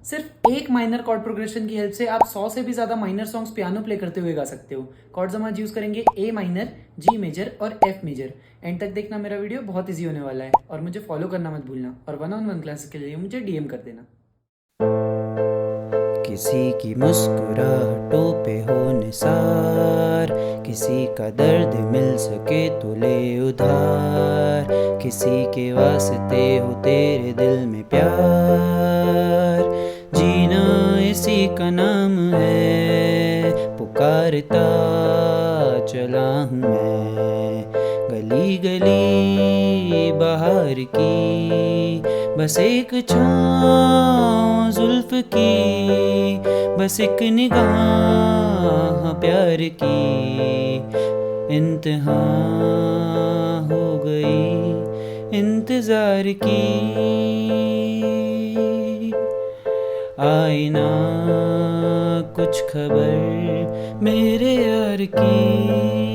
सिर्फ एक minor chord progression की हेल्प से आप 100 से भी ज्यादा माइनर सॉन्ग्स पियानो प्ले करते हुए गा सकते हो। कॉर्ड्स हम आज यूज करेंगे ए माइनर, जी मेजर और एफ मेजर। एंड तक देखना, मेरा वीडियो बहुत ईजी होने वाला है। और मुझे फॉलो करना मत भूलना, और 1-on-1 क्लासेस के लिए मुझे डीएम कर देना। किसी की मुस्कुराहटों पे हो निसार, किसी का दर्द मिल सके तो ले उधार, किसी के वास्ते हो तेरे दिल में प्यार। जीना इसी का नाम है, पुकारता चला हूँ मैं गली गली बाहर की, बस एक छाँव जुल्फ की, बस एक निगाह प्यार की। इंतहा हो गई इंतजार की, आईना कुछ खबर मेरे यार की।